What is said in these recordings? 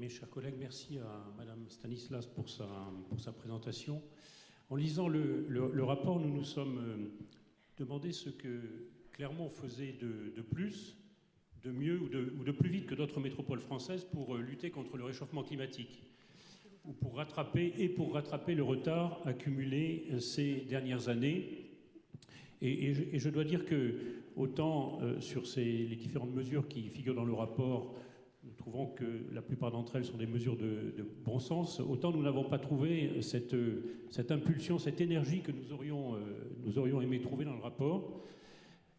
Mes chers collègues, merci à Madame Stanislas pour sa présentation. En lisant le rapport, nous nous sommes demandé ce que Clermont faisait de plus, de mieux ou de plus vite que d'autres métropoles françaises pour lutter contre le réchauffement climatique, ou pour rattraper le retard accumulé ces dernières années. Et je dois dire que, autant sur les différentes mesures qui figurent dans le rapport, nous trouvons que la plupart d'entre elles sont des mesures de bon sens, autant nous n'avons pas trouvé cette impulsion, cette énergie que nous aurions aimé trouver dans le rapport.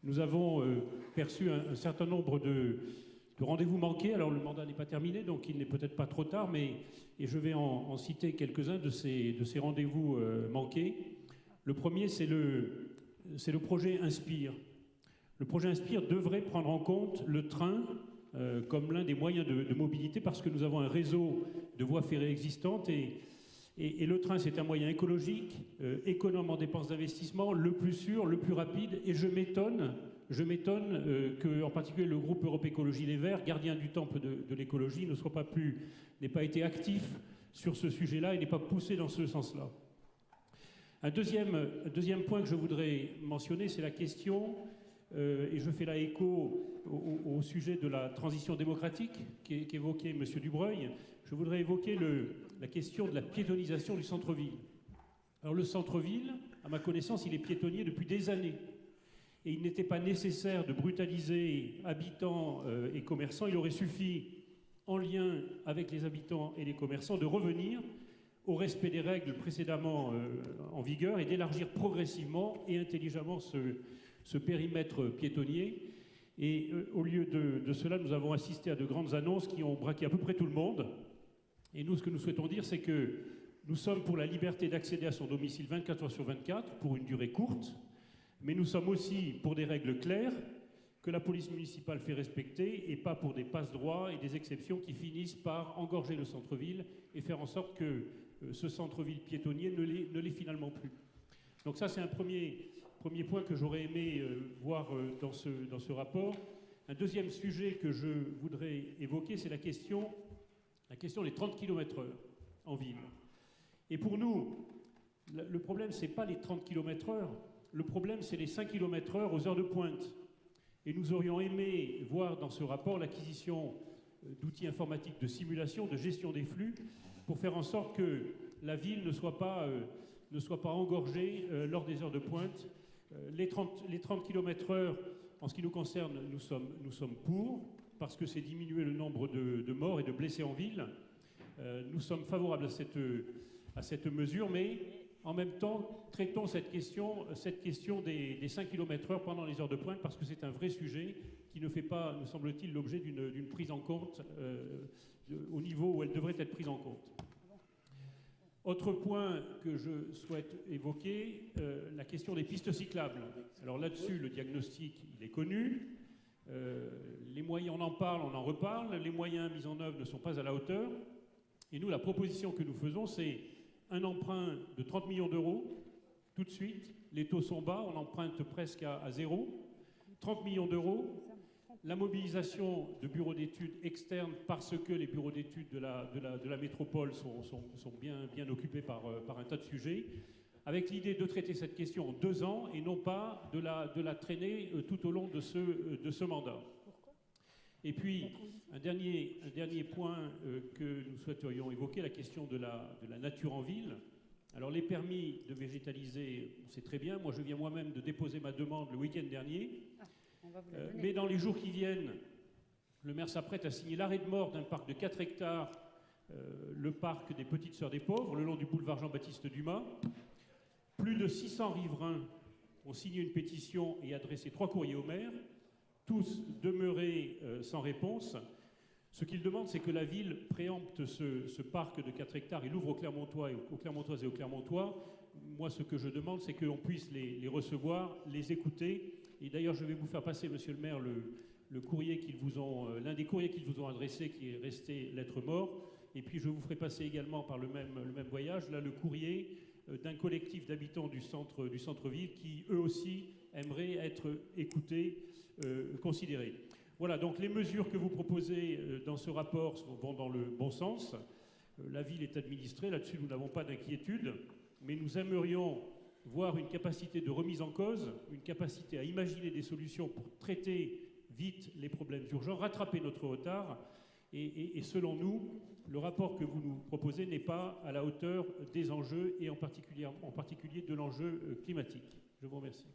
Nous avons perçu un certain nombre de rendez-vous manqués. Alors le mandat n'est pas terminé, donc il n'est peut-être pas trop tard, et je vais en citer quelques-uns de ces rendez-vous manqués. Le premier, c'est le projet Inspire. Le projet Inspire devrait prendre en compte le train comme l'un des moyens de mobilité, parce que nous avons un réseau de voies ferrées existantes, et le train, c'est un moyen écologique, économe en dépenses d'investissement, le plus sûr, le plus rapide, et je m'étonne que, en particulier, le groupe Europe Écologie Les Verts, gardien du temple de l'écologie, n'ait pas été actif sur ce sujet-là et n'ait pas poussé dans ce sens-là. Un deuxième point que je voudrais mentionner, c'est la question, et je fais là écho au sujet de la transition démocratique qu'évoquait M. Dubreuil. Je voudrais évoquer la question de la piétonisation du centre-ville. Alors le centre-ville, à ma connaissance, il est piétonnier depuis des années. Et il n'était pas nécessaire de brutaliser habitants et commerçants. Il aurait suffi, en lien avec les habitants et les commerçants, de revenir au respect des règles précédemment en vigueur et d'élargir progressivement et intelligemment ce périmètre piétonnier. Et au lieu de cela, nous avons assisté à de grandes annonces qui ont braqué à peu près tout le monde. Et nous, ce que nous souhaitons dire, c'est que nous sommes pour la liberté d'accéder à son domicile 24 heures sur 24, pour une durée courte, mais nous sommes aussi pour des règles claires que la police municipale fait respecter, et pas pour des passe-droits et des exceptions qui finissent par engorger le centre-ville et faire en sorte que ce centre-ville piétonnier ne l'est finalement plus. Donc ça, c'est un premier point que j'aurais aimé voir dans ce rapport. Un deuxième sujet que je voudrais évoquer, c'est la question des 30 km/h en ville. Et pour nous, le problème, ce n'est pas les 30 km/h, le problème, c'est les 5 km/h aux heures de pointe. Et nous aurions aimé voir dans ce rapport l'acquisition d'outils informatiques de simulation, de gestion des flux, pour faire en sorte que la ville ne soit pas engorgée lors des heures de pointe. Les 30 km/h, en ce qui nous concerne, nous sommes pour, parce que c'est diminuer le nombre de morts et de blessés en ville. Nous sommes favorables à cette mesure, mais en même temps, traitons cette question des 5 km/h pendant les heures de pointe, parce que c'est un vrai sujet qui ne fait pas, me semble-t-il, l'objet d'une prise en compte au niveau où elle devrait être prise en compte. Autre point que je souhaite évoquer, la question des pistes cyclables. Alors là-dessus, le diagnostic, il est connu. Les moyens, on en parle, on en reparle. Les moyens mis en œuvre ne sont pas à la hauteur. Et nous, la proposition que nous faisons, c'est un emprunt de 30 millions d'euros, tout de suite. Les taux sont bas, on emprunte presque à zéro. 30 millions d'euros. La mobilisation de bureaux d'études externes, parce que les bureaux d'études de la métropole sont bien occupés par un tas de sujets, avec l'idée de traiter cette question en 2 ans et non pas de la traîner tout au long de ce mandat. Et puis, un dernier point que nous souhaiterions évoquer, la question de la nature en ville. Alors, les permis de végétaliser, c'est très bien. Moi, je viens moi-même de déposer ma demande le week-end dernier. Mais dans les jours qui viennent, le maire s'apprête à signer l'arrêt de mort d'un parc de 4 hectares, le parc des Petites Sœurs des Pauvres, le long du boulevard Jean-Baptiste Dumas. Plus de 600 riverains ont signé une pétition et adressé 3 courriers au maire, tous demeurés sans réponse. Ce qu'ils demandent, c'est que la ville préempte ce parc de 4 hectares et l'ouvre aux Clermontois et aux Clermontois. Moi, ce que je demande, c'est qu'on puisse les recevoir, les écouter. Et d'ailleurs, je vais vous faire passer, monsieur le maire, l'un des courriers qu'ils vous ont adressé, qui est resté lettre morte. Et puis, je vous ferai passer également par le même voyage, là, le courrier d'un collectif d'habitants du centre-ville qui, eux aussi, aimeraient être écoutés, considérés. Voilà, donc les mesures que vous proposez dans ce rapport vont dans le bon sens. La ville est administrée, là-dessus nous n'avons pas d'inquiétude, mais nous aimerions voir une capacité de remise en cause, une capacité à imaginer des solutions pour traiter vite les problèmes urgents, rattraper notre retard. Et selon nous, le rapport que vous nous proposez n'est pas à la hauteur des enjeux et en particulier de l'enjeu climatique. Je vous remercie.